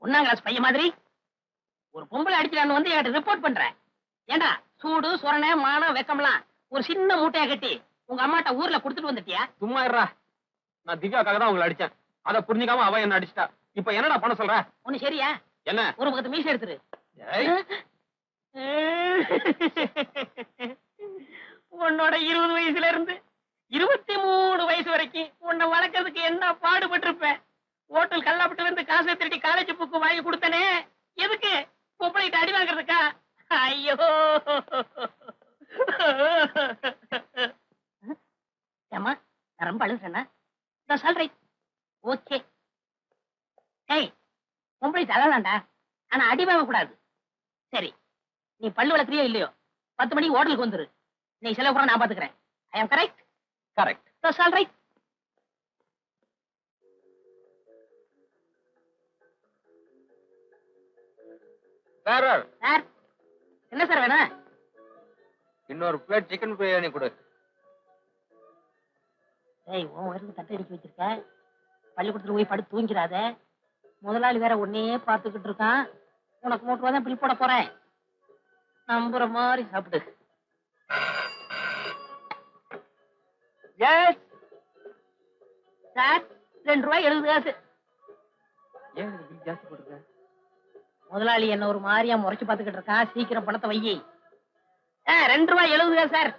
ஒன்னாம் கிளாஸ் பையன் மாதிரி ஒரு பொம்பளை அடிக்கிறான்னு வந்து என்கிட்ட ரிப்போர்ட் பண்றேன். ஏண்டா சூடு சொரணை மானம் வெக்கம்லாம் ஒரு சின்ன மூட்டையா கட்டி உங்க அம்மாட்ட ஊர்ல குடுத்துட்டு வந்துட்டியா? சும்மா இருடா. நான் திவ்யாக்காக தான் உங்களை அடிச்சேன். அதை புரிஞ்சுக்காம அவ என்ன அடிச்சிட்டா. இப்ப என்னடா பண்ண சொல்ற? ஒண்ணு சரியா? என்ன? ஒரு பக்கத்து மீசை எடுத்துரு. உன்னோட 20 வயசுல இருந்து 23 வயசு வரைக்கும் உன்னை வளர்க்கறதுக்கு என்ன பாடுபட்டிருப்பேன். ஹோட்டல் கல்லாப்பட்டு வந்து காசை திருட்டி காலேஜ் புக்கு வாங்கி கொடுத்தனே, எதுக்கு? பொம்பளைகிட்ட அடி வாங்குறதுக்கா? ஐயோ ஏமா, நான் ரொம்ப அழுதுறேன்னா சொல்றேன். ஓகே. ஏய், பொம்பளை தள்ளலாம்டா, ஆனா அடி வாங்க கூடாது. சரி, நீ பல்லு வளர்க்குறியோ இல்லையோ 10 மணிக்கு ஹோட்டலுக்கு வந்துரு. நீ செலவு கூட நான் பாத்துக்கிறேன். ஐ ஆம் correct? Correct. That's all right. Sir, sir என்ன சார் வேணும்? இன்னொரு பிளேட் சிக்கன் பிரியாணி கொடு. ஏய், உன் வரைக்கும் தட்டை அடிக்க வச்சிருக்க. பள்ளிக்கூடத்துல போய் படுத்து தூங்கிறாத. முதலாளி வேற உன்னையே பார்த்துக்கிட்டு இருக்கான். உனக்கு 3 ரூபா தான் பில் போட போறேன். நம்புற மாதிரி சாப்பிடு. எஸ் சார், 2 ரூபாய் 70 காசு. ஏன் பில் ஜாஸ்தி போட்டுருக்க? முதலாளி என்ன ஒரு மாதிரியா முறைச்சு பார்த்துக்கிட்டு இருக்கான். சீக்கிரம் பணத்தை வையி. 2 ரூபாய் 70 காசு சார்.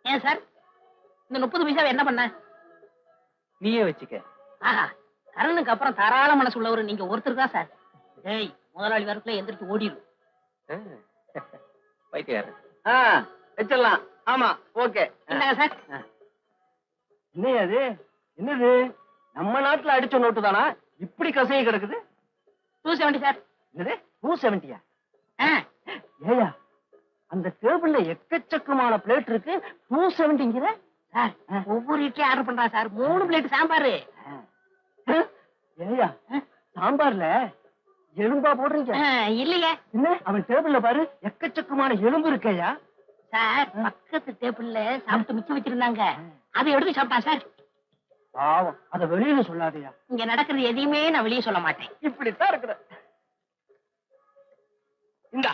ஏன் சார், இந்த 30 பைசாவை என்ன பண்ண? நீயே வச்சுக்க. ஆஹா, கரனுக்கு அப்புறம் தாராள மனசு உள்ளவர் நீங்க ஒருத்தர் தான் சார். ஏய், முதலாளி வரக்குள்ள எந்திரிச்சு ஓடிடும். பைத்தியாரன். வச்சிடலாம். ஆமா, ஓகே. என்னங்க சார்? என்னது என்னது? நம்ம நாட்டுல அடிச்ச நோட்டு தானா இப்படி கசையை கிடக்குது? 270 சார். என்னது 270? ஆ, ஏயா, அந்த டேபிள்ல எக்கச்சக்கமான பிளேட் இருக்கு. 270ங்கிற? சார், ஒவ்வொரு இட்லி ஆர்டர் பண்றா சார். 3 பிளேட் சாம்பாரு. ஏயா, சாம்பார்ல எலும்பா போடுறீங்க? இல்லையே. என்ன, அவன் டேபிள்ல பாரு, எக்கச்சக்கமான எலும்பு இருக்கேயா. சார், பக்கத்து டேபிள்ல சாப்பிட்டு மிச்சம் வச்சிருந்தாங்க, அதை எடுத்து சாப்பிட்டான் சார். பாவம், அத வெளியில சொல்லாதயா. இங்க நடக்கிறது எதையுமே நான் வெளியே சொல்ல மாட்டேன். இப்படித்தான் இருக்கிற. இந்த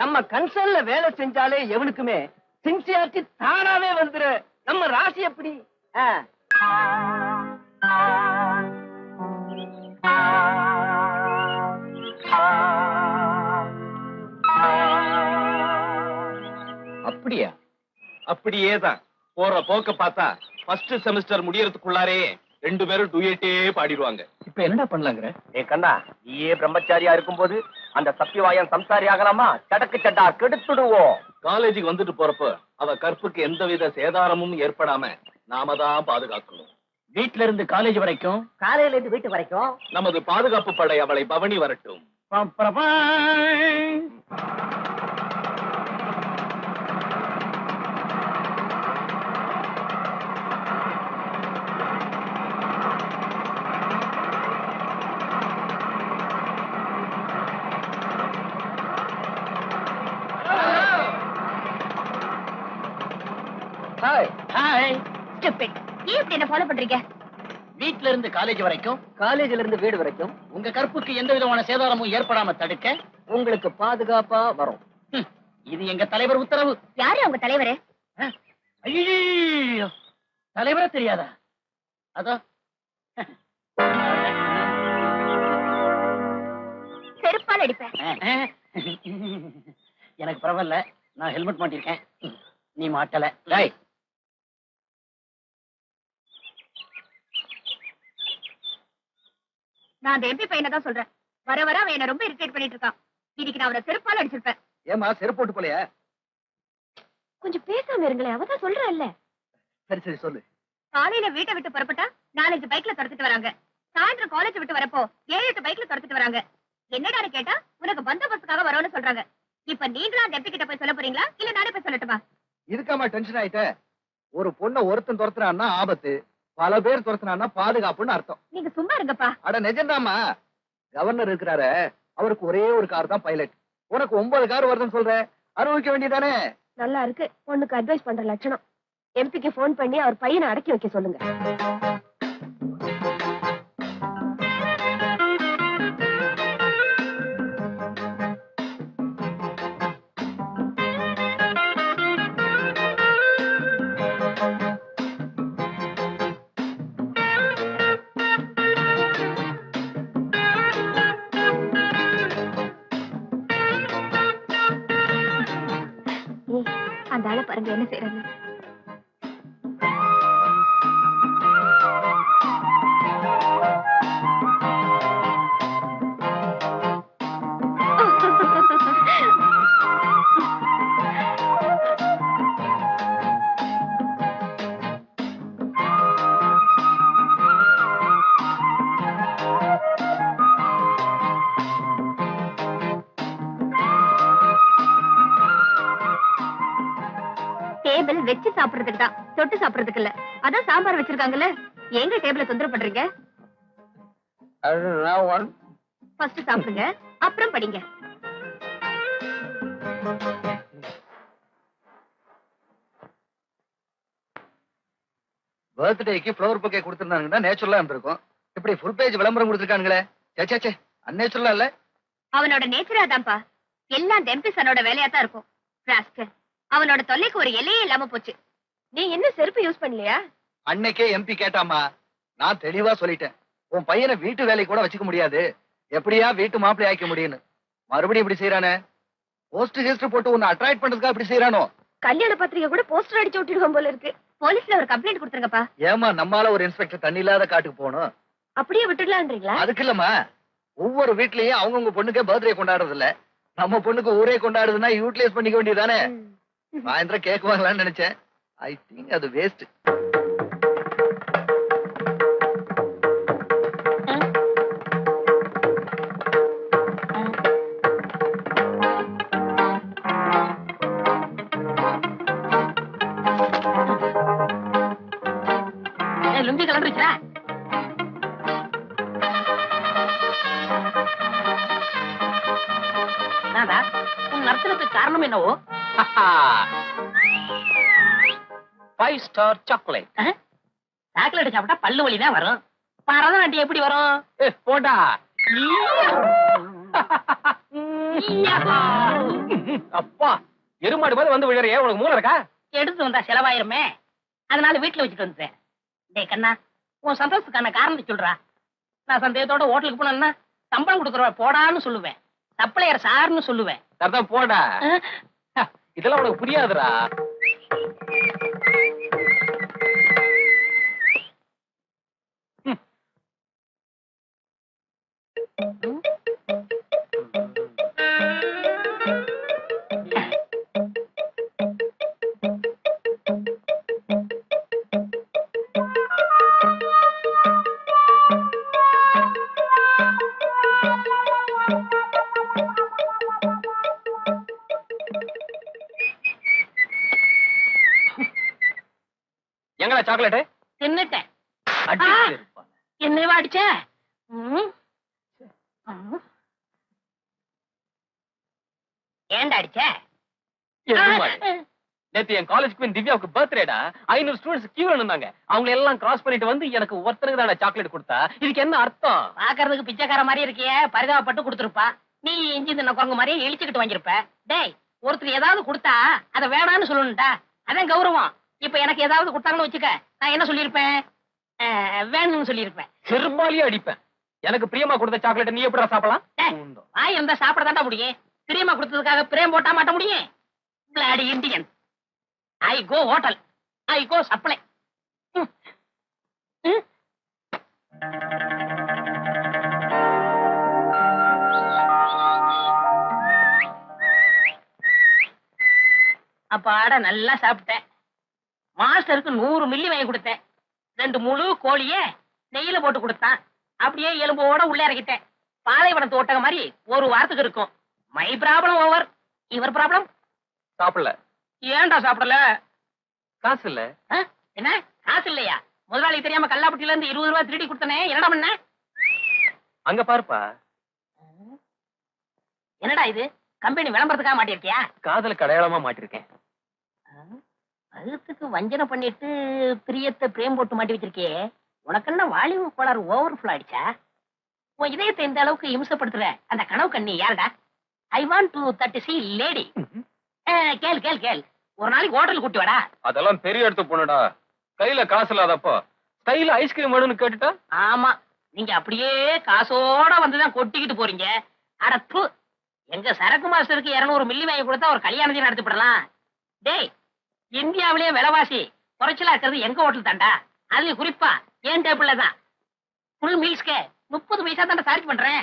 நம்ம கன்சர்ன்ல வேலை செஞ்சாலே எவனுக்குமே சின்சியாரிட்டி தானாவே வந்துரு. நம்ம ராசி எப்படி? அப்படியா? அப்படியேதான். போற போக்க பார்த்தா ஃபர்ஸ்ட் செமஸ்டர் முடியறதுக்குள்ளாரே 2 பேரும் டூயட்டே பாடிடுவாங்க. இப்ப என்னடா பண்ணலாங்கிற? ஏ கண்ணா, நீயே பிரம்மச்சாரியா இருக்கும்போது அந்த சத்தியவாயன் சம்சாரி ஆகலாமா? சடக்கு சட்டா கெடுத்துடுவோம். காலேஜுக்கு வந்துட்டு போறப்ப அவ கற்புக்கு எந்தவித சேதாரமும் ஏற்படாம நாம தான் பாதுகாக்கணும். வீட்ல இருந்து காலேஜ் வரைக்கும், காலையில இருந்து வீட்டு வரைக்கும் நமது பாதுகாப்பு படை அவளை பவனி வரட்டும். ஃபாலோ பண்றீங்க? வீட்ல இருந்து காலேஜ் வரைக்கும், காலேஜ்ல இருந்து வீடு வரைக்கும் உங்க கற்புக்கு எந்த விதமான சேதாரமும் ஏற்படாம தடுக்க உங்களுக்கு பாதுகாப்பா வரும். இது எங்க தலைவர் உத்தரவு. யாரு உங்க தலைவரு? ஐயோ, தலைவரே தெரியாதா? அதோ செருப்பால் அடிப்பேன். எனக்கு பரவாயில்ல, நான் ஹெல்மெட் மாட்டிருக்கேன், நீ மாட்டல. நான் அந்த எம்பி பையனை தான் சொல்றேன். வர வர அவன் என்ன ரொம்ப இரிட்டேட் பண்ணிட்டு இருக்கான். இன்னைக்கு நான் அவரை செருப்பால் அடிச்சிருப்பேன். ஏமா செருப்பு போட்டு போலையா? கொஞ்சம் பேசாம இருங்களேன், அவதான் சொல்றேன்ல. சரி சரி சொல்லு. காலையில வீட்டை விட்டு புறப்பட்டா 4-5 பைக்ல துரத்துட்டு வராங்க. சாயந்தரம் காலேஜ் விட்டு வரப்போ 7-8 பைக்ல துரத்துட்டு வராங்க. என்னடான்னு கேட்டா உனக்கு பந்தோபஸ்துக்காக வரோன்னு சொல்றாங்க. இப்ப நீங்களும் அந்த எம்பி கிட்ட போய் சொல்ல போறீங்களா, இல்ல நானே போய் சொல்லட்டுமா? இதுக்காம டென்ஷன் ஆயிட்ட? ஒரு பொண்ணை ஒருத்தன் துரத்துறான்னா ஆபத்து, பல பேர் துரத்துனான்னா பாதுகாப்புன்னு அர்த்தம். நீங்க சும்மா இருங்கப்பா. அட நிஜம்தாமா. கவர்னர் இருக்கிறாரு, அவருக்கு ஒரே ஒரு கார் தான் பைலட். உனக்கு 9 கார் வருதுன்னு சொல்ற, அனுபவிக்க வேண்டியதானே? நல்லா இருக்கு, பொண்ணுக்கு அட்வைஸ் பண்ற லட்சணம். எம்பிக்கு போன் பண்ணி அவர் பையனை அடக்கி வைக்க சொல்லுங்க. ஆளை பாருங்க என்ன செய்யறாங்க. டேபிள் வச்சு சாப்பிடுறதுக்கு தான், தொட்டு சாப்பிடுறதுக்கு இல்ல. அதான் சாம்பார் வச்சிருக்காங்கல்ல, எங்க டேபிள தொந்தரவு பண்றீங்க? ஃபர்ஸ்ட் சாப்பிடுங்க, அப்புறம் படிங்க. பர்த்டேக்கு ஃப்ளவர் பொக்கே கொடுத்திருந்தாங்கன்னா நேச்சுரலா இருந்திருக்கும். இப்படி ஃபுல் பேஜ் விளம்பரம் கொடுத்திருக்காங்களே, சே சே அன்நேச்சுரலா இல்ல. அவனோட நேச்சரா தான்ப்பா, எல்லாம் டெம்பிசனோட வேலையா தான் இருக்கும். ராஸ்கல், அவனோட தொல்லைக்கு ஒரு எல்லையே இல்லாம போச்சு. நீ என்ன செருப்பு யூஸ் பண்ணலையா? அன்னைக்கே எம்பி கேட்டாமா, நான் தெளிவா சொல்லிட்டேன். உன் பையனை வீட்டு வேலை கூட வச்சுக்க முடியாது, எப்படியா வீட்டு மாப்பிள்ளை ஆக்க முடியும்னு. மறுபடியும் இப்படி செய்யறானே, போஸ்ட் ஹிஸ்டர் போட்டு உன்னை அட்ராக்ட் பண்றதுக்காக இப்படி செய்யறானோ? கல்யாண பத்திரிகை கூட போஸ்டர் அடிச்சு விட்டுடுவோம் போல இருக்கு. போலீஸ்ல ஒரு கம்ப்ளைண்ட் கொடுத்துருங்கப்பா. ஏமா நம்மால ஒரு இன்ஸ்பெக்டர் தண்ணி இல்லாத காட்டுக்கு போகணும்? அப்படியே விட்டுடலான்றீங்களா? அதுக்கு இல்லம்மா, ஒவ்வொரு வீட்லயும் அவங்கவுங்க பொண்ணுக்கே பர்த்டே கொண்டாடுறது இல்ல, நம்ம பொண்ணுக்கு ஊரே கொண்டாடுதுன்னா யூட்டிலைஸ் பண்ணிக்க வேண்டியதானே. சாயந்தரம் கேக் வாங்கலாம்னு நினைச்சேன். ஐ திங்க் அது வேஸ்ட். லுங்கி கலந்துருச்சா? நாடா உன் நர்த்தனத்துக்கு காரணம் என்னவோ? 5 ஸ்டார் சாக்லேட். சாக்லேட் சாப்பிட்டா பல்லு வலி தான் வரும். பரதநாட்டியம் எப்படி வரும்? போடா. அப்பா, எருமாடு மாதிரி வந்து விழறியே, உனக்கு மூளை இருக்கா? எடுத்து வந்தா செலவாயிருமே, அதனால வீட்டுல வச்சுட்டு வந்துட்டேன். டேய் கண்ணா, உன் சந்தோஷத்துக்கான காரணத்தை சொல்றா. நான் சந்தேகத்தோட ஹோட்டலுக்கு போனேன்னா சம்பளம் கொடுக்குறவ போடான்னு சொல்லுவேன், சப்ளையர் சார்னு சொல்லுவேன். அதான் போடா. இதெல்லாம் உனக்கு புரியாதுடா. எங்கடா சாக்லேட்? தின்னுட்டேன். அடிச்சு என்னவா அடிச்ச? ஏன்டா அடிச்ச? நேத்து என் காலேஜ் குயின் திவ்யாவுக்கு பர்த்டேடா. 500 ஸ்டூடெண்ட்ஸ் கியூல நின்னாங்க. அவங்க எல்லாம் கிராஸ் பண்ணிட்டு வந்து எனக்கு ஒருத்தருக்கு தான் சாக்லேட் கொடுத்தா. இதுக்கு என்ன அர்த்தம்? பாக்குறதுக்கு பிச்சைக்கார மாதிரி இருக்கியே, பரிதாபப்பட்டு கொடுத்துருப்பா. நீ இஞ்சி தின்ன குரங்கு மாதிரியே இழிச்சுக்கிட்டு வாங்கிருப்ப. டேய், ஒருத்தர் ஏதாவது கொடுத்தா அதை வேணான்னு சொல்லணும்டா, அதான் கௌரவம். இப்ப எனக்கு ஏதாவது கொடுத்தாங்கன்னு வச்சுக்க, நான் என்ன சொல்லிருப்பேன்? வேணும்னு சொல்லிருப்பேன். செருப்பாலியே அடிப்பேன். எனக்கு பிரியமா கொடுத்த சாக்லேட் நீ எப்படா சாப்பிடலாம்? வாய் இருந்தா சாப்பிட தாண்டா முடியும். பிரியமா கொடுத்ததுக்காக பிரேம் போட்டா மாட்ட முடியும்? Bloody Indian. I go hotel, I go supply. அப்பாட நல்லா சாப்பிட்டேன். மாஸ்டருக்கு 100 மில்லி வாங்கி கொடுத்தேன். 2 முழு கோழிய நெய்யில போட்டு கொடுத்தான். அப்படியே எலும்போட உள்ள இறக்கிட்டேன். பாலைவனத்து ஓட்டக மாதிரி ஒரு வாரத்துக்கு இருக்கும். My problem over. இவர் ப்ராப்ளம்? சாப்பிடல. ஏன்டா சாப்பிடல? காசு இல்ல. என்ன காசு இல்லையா? முதலாளி தெரியாம கல்லாப்பட்டியில இருந்து 20 ரூபாய் திருடி கொடுத்தனே, என்னடா பண்ண? அங்க பாருப்பா. என்னடா இது, கம்பெனி விளம்பரத்துக்காக மாட்டிருக்கியா? காதலுக்கு அடையாளமா மாட்டிருக்கேன். அதுக்கு வஞ்சனை பண்ணிட்டு பிரியத்தை பிரேம் போட்டு மாட்டி வச்சிருக்கே. உனக்கு என்ன வாலிப கோளாறு ஓவர்ஃப்ளோ ஆயிடுச்சா? உன் இதயத்தை இந்த அளவுக்கு இம்சப்படுத்துற அந்த கனவு கண்ணி யாருடா? I want to that C lady. கேள் கேள் கேள், ஒரு நாளைக்கு ஹோட்டல் கூட்டி வாடா. அதெல்லாம் பெரிய இடத்து பொண்ணுடா, கையில காசு இல்லாதப்போ ஸ்டைல ஐஸ்கிரீம் வேணும்னு கேட்டுட்டா? ஆமா, நீங்க அப்படியே காசோட வந்துதான் கொட்டிக்கிட்டு போறீங்க. அடப்பு, எங்க சரக்கு மாஸ்டருக்கு 200 மில்லி வாங்கி கொடுத்தா ஒரு கல்யாணத்தையும் நடத்தி விடலாம். டேய், இந்தியாவிலேயே விலைவாசி குறைச்சலா இருக்கிறது எங்க ஹோட்டல் தாண்டா. அதுல குறிப்பா ஏன் டேபிள்ல தான் ஃபுல் மீல்ஸ்க்கு 30 பைசா தாண்டா சார்ஜ் பண்றேன்.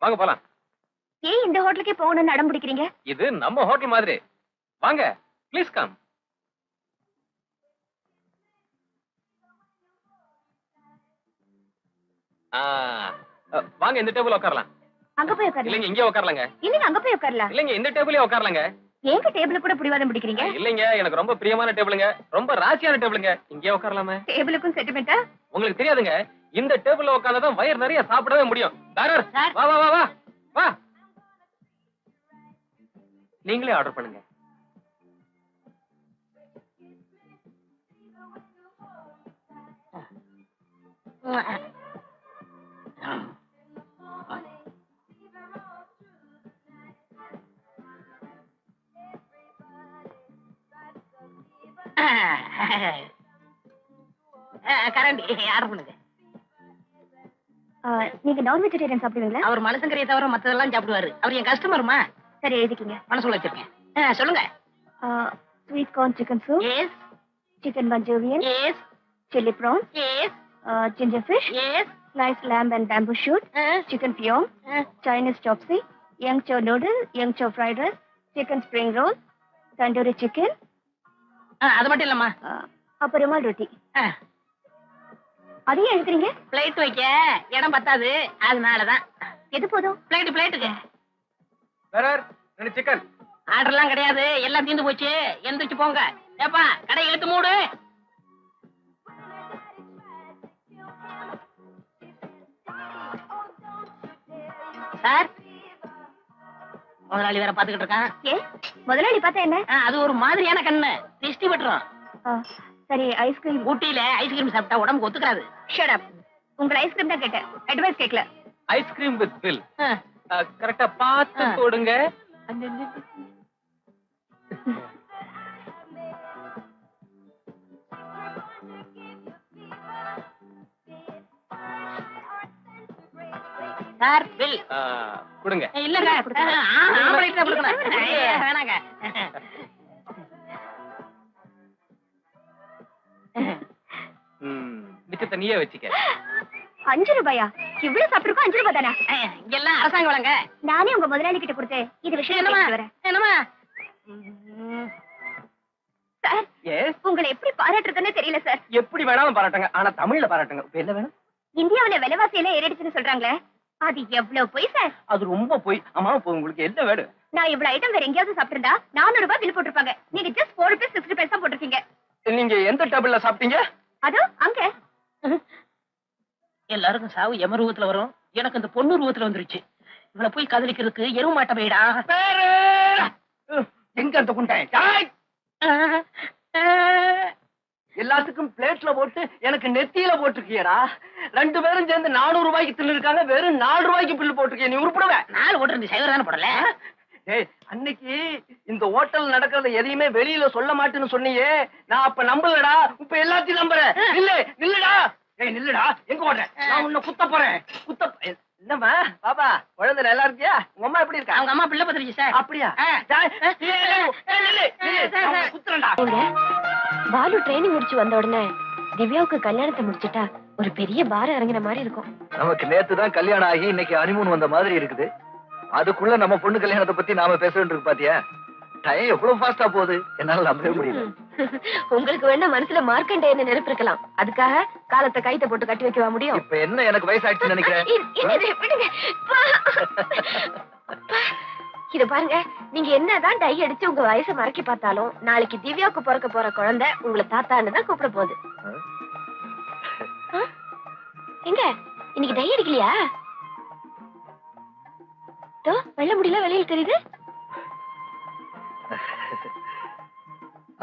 வாங்க போலாம். ஏன் இந்த ஹோட்டலுக்கே போகணும்னு அடம் பிடிக்கிறீங்க? இது நம்ம ஹோட்டல் மாதிரி. வாங்க ப்ளீஸ் கம். வாங்க இந்த டேபிள் உட்காரலாம். அங்க போய் உட்காருங்க. இல்லைங்க இங்கே உட்காரலாங்க. இல்லங்க அங்க போய் உட்காரலாம். இல்லைங்க இந்த டேபிளே உட்காரலாங்க. ஏங்க டேபிள் கூட பிடிவாதம் பிடிக்கிறீங்க? இல்லைங்க எனக்கு ரொம்ப பிரியமான டேபிளுங்க, ரொம்ப ராசியான டேபிளுங்க. இங்கே உட்காரலாமே. டேபிளுக்கும் சென்டிமெண்டா? உங்களுக்கு தெரியாதுங்க, இந்த டேபிள்ல உட்கார்ந்தாதான் வயிறு நிறைய சாப்பிடவே முடியும். Doctor sir. வா வா வா வா வா. நீங்களே ஆர்டர் பண்ணுங்க. கரண்டி ஆர்டர் பண்ணுங்க. நீங்க நான் வெஜிடேரியன் சாப்பிடுவீங்களா? அவர் மனசங்கரையை தவிர மத்ததெல்லாம் சாப்பிடுவாரு. அவர் என் கஸ்டமர்மா. சரி எழுதிக்கங்க. மனசுல வச்சிருக்கேன். சொல்லுங்க. Sweet corn chicken soup, yes chicken Manchurian, yes chili prawns, yes ginger fish, yes sliced lamb and bamboo shoot, chicken pyeong, Chinese chopsy, young chow noodle, young chow fried rice, chicken spring roll, tandoori chicken, அது மட்டும் இல்லம்மா. அப்புறம் ருமால் ரொட்டி. அதையும் எழுதுறீங்க? Plate வைக்க இடம் பத்தாது, அதனாலதான். எது போதும்? பிளேட்டுக்கு வேற சிக்கன் ஆர்டர்லாம் கிடையாது, எல்லாம் தீர்ந்து போச்சு. எந்திரிச்சு போங்க. ஏப்பா கடை இழுத்து மூடு. சார், முதலாளி வேற பாத்துக்கிட்டு இருக்கான். ஏ முதலாளி பார்த்தா என்ன? அது ஒரு மாதிரியான கண்ணு, திருஷ்டி விட்டுரும். சரி ஐஸ்கிரீம். ஊட்டியில ஐஸ்கிரீம் சாப்பிட்டா உடம்புக்கு ஒத்துக்காது. Shut up. உங்க ஐஸ்கிரீம் தான் கேட்டேன், அட்வைஸ் கேட்கல. Ice cream with bill. கரெக்டா பார்த்து போடுங்க. சார் பில் கொடுங்க. இல்லங்க, ஆம்பளைக்கு தான் கொடுக்கணும். வேணாங்க. மிச்சத்தை நீயே வச்சுக்க. 5 ரூபாயா? இவ்வளவு சாப்பிட்டுருக்கோம் 5 ரூபாய் தானே? இங்கெல்லாம் அரசாங்கம் வழங்க. நானே உங்க முதலாளி கிட்ட கொடுத்தேன். இது விஷயம் என்னமா வரேன். என்னமா சார், உங்களை எப்படி பாராட்டுறதுன்னு தெரியல சார். எப்படி வேணாலும் பாராட்டுங்க, ஆனா தமிழ்ல பாராட்டுங்க. இப்ப என்ன வேணும்? இந்தியாவுல விலைவாசி எல்லாம் ஏறிடுச்சுன்னு சொல்றாங்களே, அது எவ்வளவு பொய் சார்? அது ரொம்ப போய். ஆமா இப்போ உங்களுக்கு என்ன வேணும்? நான் இவ்வளவு ஐட்டம் வேற எங்கேயாவது சாப்பிட்டிருந்தா 400 ரூபாய் பில் போட்டிருப்பாங்க. நீங்க ஜஸ்ட் 4 rupees 60 பைசா போட்டிருக்கீங்க. நீங்க எந்த டேபிள்ல சாப்பிட்டீங்க? அதோ அங்க. எல்லாருக்கும் சாவு எம ரூபத்துல வரும், எனக்கு இந்த பொண்ணு ரூபத்துல வந்துருச்சு. இவளை போய் கதலிக்கிறதுக்கு எருவு மாட்ட போயிடா. எங்க அந்த குண்டை? எல்லாத்துக்கும் பிளேட்ல போட்டு எனக்கு நெத்தியில போட்டிருக்கியடா. 2 பேரும் சேர்ந்து 400 ரூபாய்க்கு தின்னு இருக்காங்க, வெறும் 4 ரூபாய்க்கு பில்லு போட்டிருக்கிய. நீ உருப்படுவ? 4 ஓட்டு இருந்து சைவர் தானே போடல. ஏய், அன்னைக்கு இந்த ஹோட்டல் நடக்கிறத எதையுமே வெளியில சொல்ல மாட்டேன்னு சொன்னியே, நான் அப்ப நம்பலடா. இப்ப எல்லாத்தையும் நம்புறேன். நில்லுடா. ஏய் நில்லுடா. எங்க ஓடுற? நான் உன்னை குத்த போறேன். என்னம்மா பாப்பா, குழந்தை நல்லா இருக்கியா? உங்க அம்மா எப்படி இருக்கா? அவங்க அம்மா பிள்ளை பத்திரிச்சு சார். அப்படியா? குத்துறேன்டா. பாலு ட்ரைனிங் முடிச்சு வந்த உடனே திவ்யாவுக்கு கல்யாணத்தை முடிச்சிட்டா ஒரு பெரிய பாரம் இறங்கின மாதிரி இருக்கும். நமக்கு நேத்து தான் கல்யாணம் ஆகி இன்னைக்கு ஹனிமூன் வந்த மாதிரி இருக்குது. அதுக்குள்ள நம்ம பொண்ணு கல்யாணத்தை பத்தி நாம பேச வேண்டியிருக்கு. பாத்தியா டைம் எவ்வளவு ஃபாஸ்டா போகுது, என்னால நம்பவே முடியல. உங்களுக்கு வேணா மனசுல மார்க்கண்டேயன்னு நினைப்பு இருக்கலாம், அதுக்காக காலத்தை கைத்த போட்டு கட்டி வைக்கவா முடியும்? இப்ப என்ன எனக்கு வயசாயிடுச்சுன்னு நினைக்கிறேன். இது பாருங்க, நீங்க என்னதான் டை அடிச்சு உங்க வயசை மறக்கி பார்த்தாலும் நாளைக்கு திவ்யாவுக்கு பிறக்க போற குழந்தை உங்களை தாத்தான்னு தான் கூப்பிட போகுது. எங்க இன்னைக்கு டை அடிக்கலையா? வெள்ள முடியல வெளியில் தெரியுது.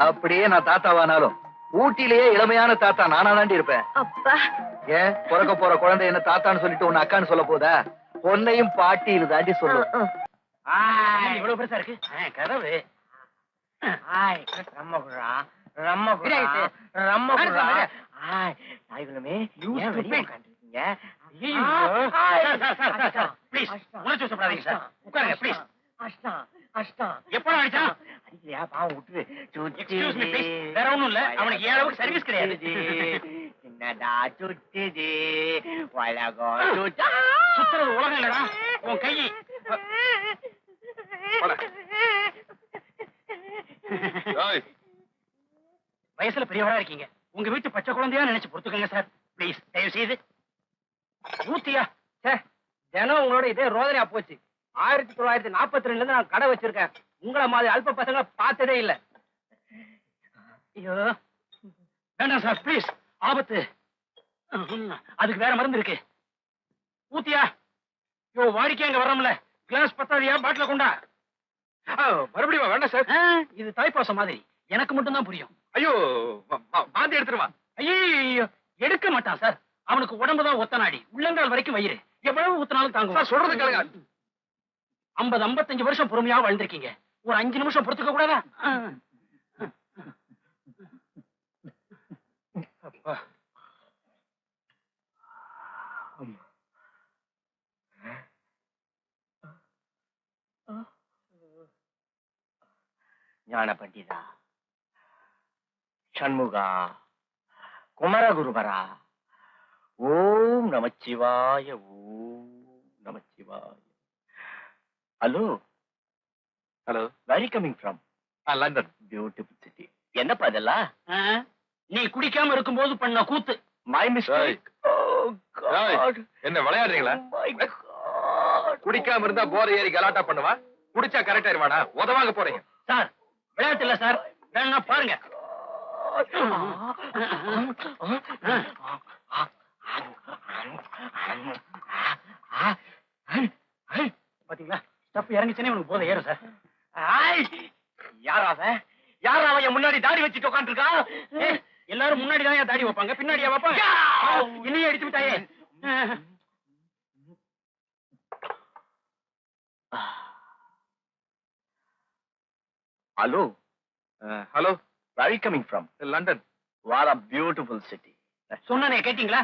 அப்படியே நான் தாத்தாவானாலும் ஊட்டிலேயே இளமையான தாத்தா நானா தாண்டி இருப்பேன். அப்பா, ஏன் பிறக்க போற குழந்தை என்ன தாத்தான்னு சொல்லிட்டு உன்னை அக்கான்னு சொல்ல போதா? பொன்னையும் பாட்டி இது தாண்டி சொல்லும். இவ்வளவு பெருசா இருக்கு கதவு. கஷ்டம். எப்ப அடிச்சான்? அடிக்கலையா? பாவம் விட்டுரு. Excuse me, please. வேற ஒண்ணும் இல்ல. அவனுக்கு ஏன் அளவுக்கு சர்வீஸ் கிடையாது. என்னடா சுட்டுது உலகம் சுட்டு. சுத்துறது உலகம் இல்லடா, உன் கை. ஏய், வயசுல பெரியவரா இருக்கீங்க, உங்க வீட்டு பச்சை குழந்தையா நினைச்சு பொறுத்துக்கங்க சார். ப்ளீஸ் தயவு செய்து. ஊத்தியா? தினம் உங்களோட இதே ரோதனையா போச்சு. 1942 இருந்து நான் கடை வச்சிருக்கேன். உங்களை மாதிரி அல்ப பசங்க பார்த்ததே இல்ல. ஐயோ வேண்டாம் சார், ப்ளீஸ், ஆபத்து. அதுக்கு வேற மருந்து இருக்கு. ஊத்தியா? யோ, வாடிக்கை அங்க வர்றோம்ல, கிளாஸ் பத்தாதியா, பாட்டில கொண்டா. மறுபடியும் வேண்டாம் சார். இது தாய்ப்பாசம் மாதிரி, எனக்கு மட்டும் தான் புரியும். ஐயோ, வாந்தி எடுத்துருவா. ஐயோ, எடுக்க மாட்டான் சார். அவனுக்கு உடம்புதான் ஒத்த நாடி, உள்ளங்கால் வரைக்கும் வயிறு. எவ்வளவு ஊத்தினாலும் தாங்குவான். சொல்றது கேளுங்க. 50-55 வருஷம் பொறுமையா வாழ்ந்திருக்கீங்க, ஒரு 5 நிமிஷம் பொறுத்துக்க கூடாதா? அப்பா. ஞான பண்டிதா, சண்முகா, குமரகுருபரா, ஓம் நமச்சிவாய, ஓம் நமச்சிவாய. Hello hello, very coming from London. Beautiful city. என்னப்பா இதெல்லாம்? நீ குடிக்காம இருக்கும்போது பண்ண கூத்து. My mistake. என்ன விளையாடுறீங்களா? குடிக்காம இருந்தா போற ஏறி கலாட்டா பண்ணுவா, குடிச்சா கரெக்டா இருவானா? உதவாங்க போறீங்க சார், விளையாட்டு இல்ல சார், வேணா பாருங்க. பாத்தீங்களா, ஸ்டெப் இறங்கிச்சுனே உனக்கு போதை ஏறும் சார். யாராவன் என் முன்னாடி தாடி வச்சுட்டு உட்காந்துருக்கான்? எல்லாரும் முன்னாடி தான் தாடி வைப்பாங்க, பின்னாடியா வைப்பாங்க? என்னையே அடிச்சு விட்டாயே. Hello hello, very coming from London. What a beautiful city. சொன்னனே கேட்டீங்களா?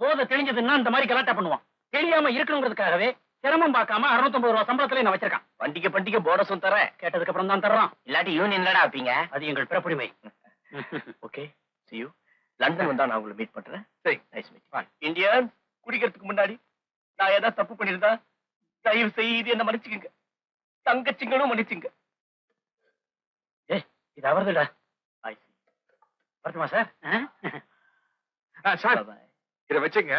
போதை தெளிஞ்சதுன்னா இந்த மாதிரி கலாட்டா பண்ணுவான். தெரியாம இருக்கணுங்கிறதுக்காகவே சிரமம் பார்க்காம 650 ரூபாய் சம்பளத்துல நான் வச்சிருக்கான். பண்டிகை போனஸும் தரேன். கேட்டதுக்கு அப்புறம் தான் தர்றான். இல்லாட்டி யூனியன்லடா வைப்பீங்க. அது எங்கள் பிறப்புரிமை. Okay, see you. லண்டன் வந்தா நான் உங்களை மீட் பண்றேன். சரி, நைஸ் மீட். இந்தியன், குடிக்கிறதுக்கு முன்னாடி நான் ஏதாவது தப்பு பண்ணிருந்தா தயவு செய்து என்ன மன்னிச்சுக்கங்க. தங்கச்சிங்களும் மன்னிச்சுங்க. இது அவர்துடா. வரட்டுமா சார்? சார், இத வச்சுங்க.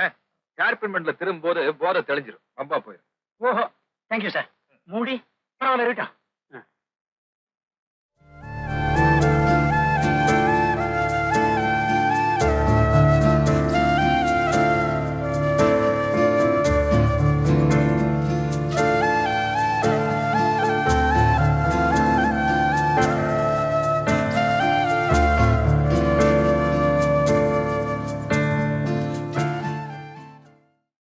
ஹேர்பின்மெண்ட்ல திரும்பும்போது போதை தெளிஞ்சிரும், அம்பா போயிடும். ஓஹோ, தேங்க்யூ சார். மூடி பரவாயில்ல இருக்கட்டும்.